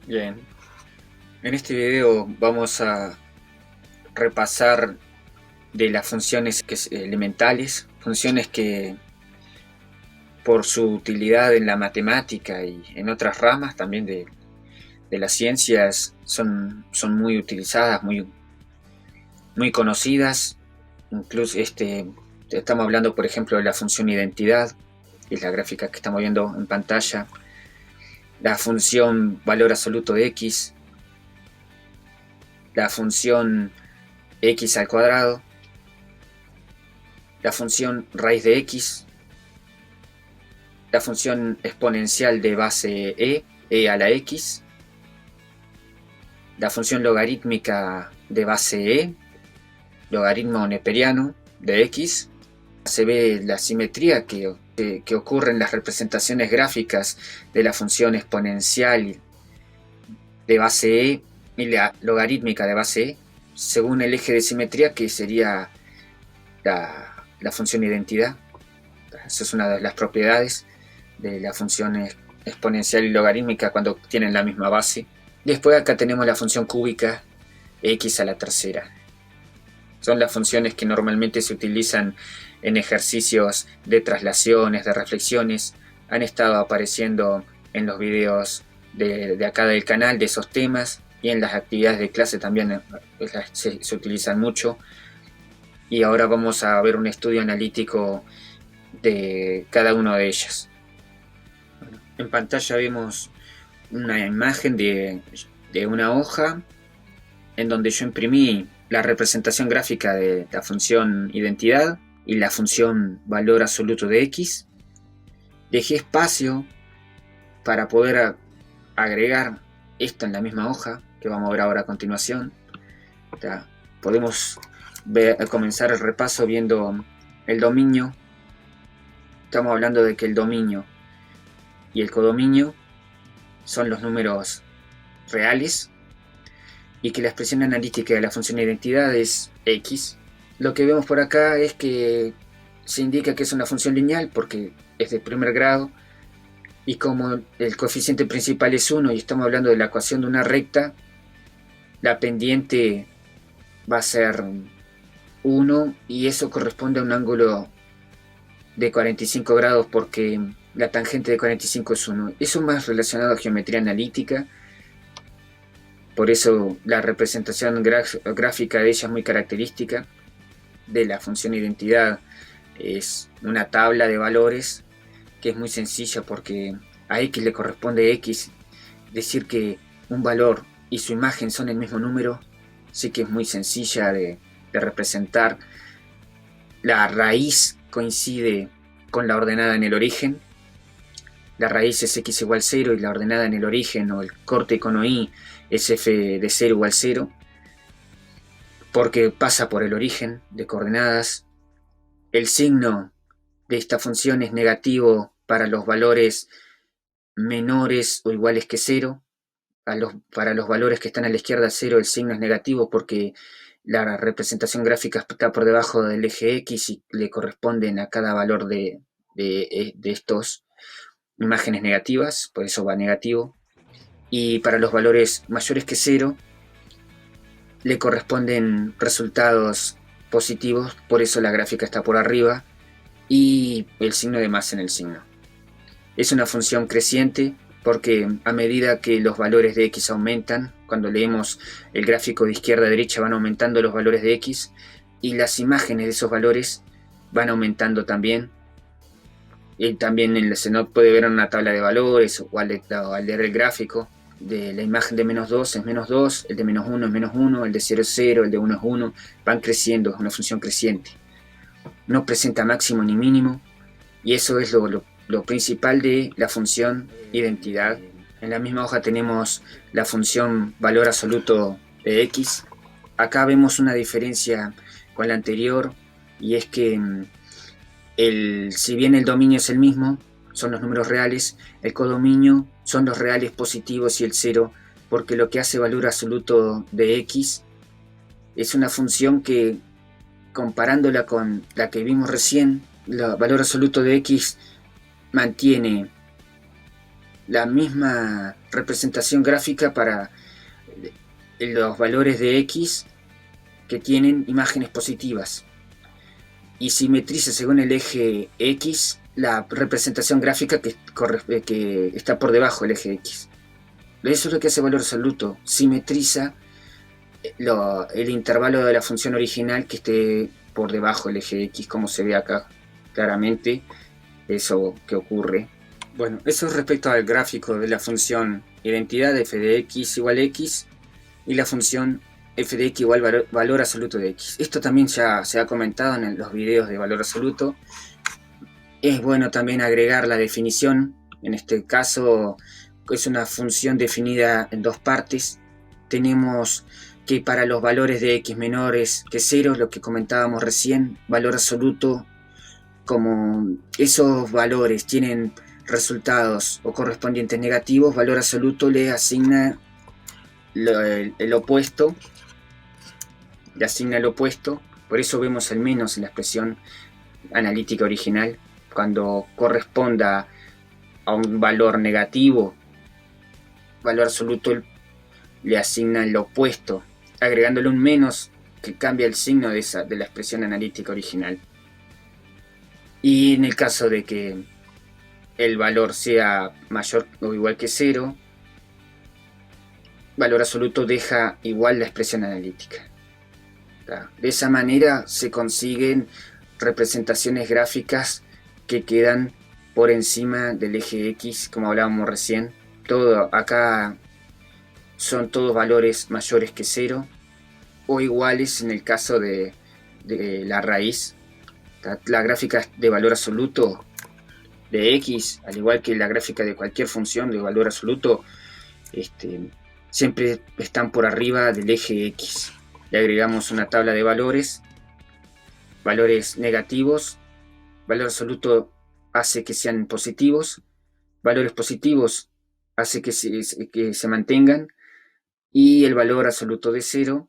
Bien, en este video vamos a repasar de las funciones elementales, funciones que por su utilidad en la matemática y en otras ramas también de las ciencias son muy utilizadas, muy conocidas. Incluso estamos hablando, por ejemplo, de la función identidad, que es la gráfica que estamos viendo en pantalla, la función valor absoluto de x, la función x al cuadrado, la función raíz de x, la función exponencial de base e a la x, la función logarítmica de base logaritmo neperiano de x. Se ve la simetría que ocurre en las representaciones gráficas de la función exponencial de base y la logarítmica de base según el eje de simetría, que sería la función identidad. Esa es una de las propiedades de la función exponencial y logarítmica cuando tienen la misma base. Después acá tenemos la función cúbica x a la tercera. Son las funciones que normalmente se utilizan en ejercicios de traslaciones, de reflexiones. Han estado apareciendo en los videos de acá del canal de esos temas, y en las actividades de clase también se utilizan mucho. Y ahora vamos a ver un estudio analítico de cada una de ellas. En pantalla vemos una imagen de una hoja en donde yo imprimí la representación gráfica de la función identidad y la función valor absoluto de x. Dejé espacio para poder agregar esto en la misma hoja que vamos a ver ahora a continuación. Podemos comenzar el repaso viendo el dominio. Estamos hablando de que el dominio y el codominio son los números reales y que la expresión analítica de la función identidad es x. Lo que vemos por acá es que se indica que es una función lineal porque es de primer grado, y como el coeficiente principal es 1 y estamos hablando de la ecuación de una recta, la pendiente va a ser 1 y eso corresponde a un ángulo de 45 grados porque la tangente de 45 es 1. Eso más relacionado a geometría analítica. Por eso la representación gráfica de ella es muy característica. De la función identidad es una tabla de valores que es muy sencilla porque a x le corresponde x. Decir que un valor y su imagen son el mismo número, sí que es muy sencilla de representar. La raíz coincide con la ordenada en el origen. La raíz es x igual 0 y la ordenada en el origen, o el corte icono y, es f de 0 igual 0, porque pasa por el origen de coordenadas. El signo de esta función es negativo para los valores menores o iguales que 0. Para los valores que están a la izquierda 0 el signo es negativo porque la representación gráfica está por debajo del eje x y le corresponden a cada valor de estos imágenes negativas, por eso va negativo. Y para los valores mayores que 0 le corresponden resultados positivos, por eso la gráfica está por arriba y el signo de más en el signo. Es una función creciente porque a medida que los valores de x aumentan, cuando leemos el gráfico de izquierda a derecha van aumentando los valores de x y las imágenes de esos valores van aumentando también. Y también se puede ver en una tabla de valores o al leer el gráfico de la imagen de menos 2 es menos 2, el de menos 1 es menos 1, el de 0 es 0, el de 1 es 1, van creciendo, es una función creciente. No presenta máximo ni mínimo y eso es lo principal de la función identidad. En la misma hoja tenemos la función valor absoluto de x. Acá vemos una diferencia con la anterior y es que si bien el dominio es el mismo, son los números reales, el codominio son los reales positivos y el 0, porque lo que hace valor absoluto de x es una función que, comparándola con la que vimos recién, el valor absoluto de x mantiene la misma representación gráfica para los valores de X que tienen imágenes positivas, y simetriza según el eje X la representación gráfica que está por debajo del eje X. Eso es lo que hace valor absoluto, simetriza el intervalo de la función original que esté por debajo del eje X, como se ve acá claramente, eso que ocurre. Bueno, eso es respecto al gráfico de la función identidad f de x igual x y la función f de x igual valor absoluto de x. Esto también ya se ha comentado en los videos de valor absoluto. Es bueno también agregar la definición. En este caso es una función definida en dos partes. Tenemos que para los valores de x menores que 0, lo que comentábamos recién, valor absoluto, como esos valores tienen resultados o correspondientes negativos, valor absoluto le asigna el opuesto, por eso vemos el menos en la expresión analítica original. Cuando corresponda a un valor negativo, valor absoluto le asigna el opuesto, agregándole un menos que cambia el signo de la expresión analítica original. Y en el caso de que el valor sea mayor o igual que 0, valor absoluto deja igual la expresión analítica. De esa manera se consiguen representaciones gráficas que quedan por encima del eje X, como hablábamos recién. Todo acá son todos valores mayores que 0 o iguales en el caso de la raíz. La gráfica de valor absoluto de X, al igual que la gráfica de cualquier función de valor absoluto, siempre están por arriba del eje X. Le agregamos una tabla de valores negativos, valor absoluto hace que sean positivos, valores positivos hace que se mantengan, y el valor absoluto de 0,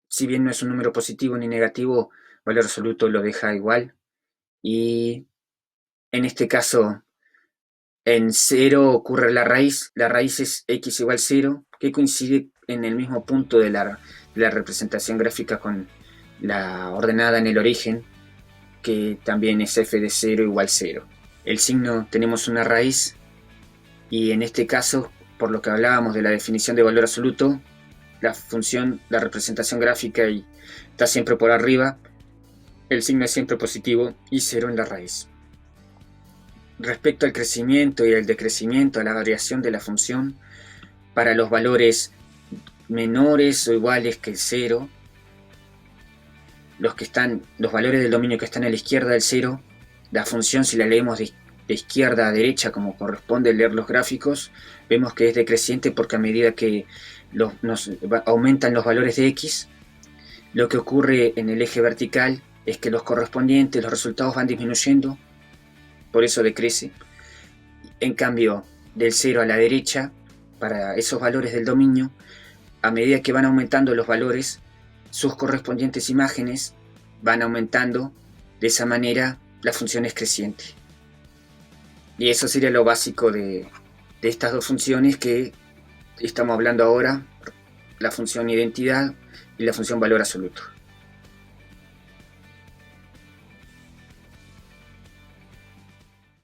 si bien no es un número positivo ni negativo, valor absoluto lo deja igual. Y en este caso, en 0 ocurre la raíz es x igual 0, que coincide en el mismo punto de la representación gráfica con la ordenada en el origen, que también es f de 0 igual 0. El signo, tenemos una raíz, y en este caso, por lo que hablábamos de la definición de valor absoluto, la función, la representación gráfica está siempre por arriba, el signo es siempre positivo y 0 en la raíz. Respecto al crecimiento y al decrecimiento, a la variación de la función, para los valores menores o iguales que 0, los valores del dominio que están a la izquierda del 0, la función, si la leemos de izquierda a derecha como corresponde leer los gráficos, vemos que es decreciente porque a medida que aumentan los valores de x, lo que ocurre en el eje vertical es que los resultados van disminuyendo, por eso decrece. En cambio, del 0 a la derecha, para esos valores del dominio, a medida que van aumentando los valores, sus correspondientes imágenes van aumentando. De esa manera la función es creciente. Y eso sería lo básico de estas dos funciones que estamos hablando ahora, la función identidad y la función valor absoluto.